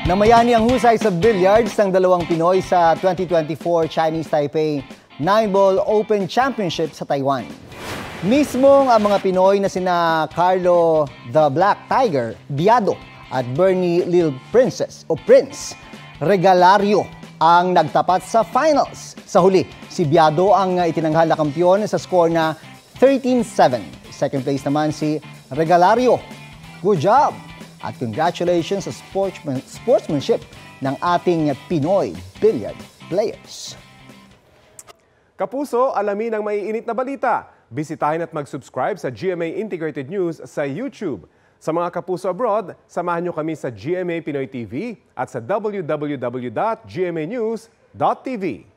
Namayani ang husay sa billiards ng dalawang Pinoy sa 2024 Chinese Taipei 9-Ball Open Championship sa Taiwan. Mismong ang mga Pinoy na sina Carlo the Black Tiger Biado at Bernie Lil Princess o Prince Regalario ang nagtapat sa finals. Sa huli, si Biado ang itinanghal na kampiyon sa score na 13-7. Second place naman si Regalario. Good job! At congratulations sa sportsmanship ng ating Pinoy billiard players. Kapuso, alamin ang maiinit na balita. Bisitahin at mag-subscribe sa GMA Integrated News sa YouTube. Sa mga kapuso abroad, samahan nyo kami sa GMA Pinoy TV at sa www.gmanews.tv.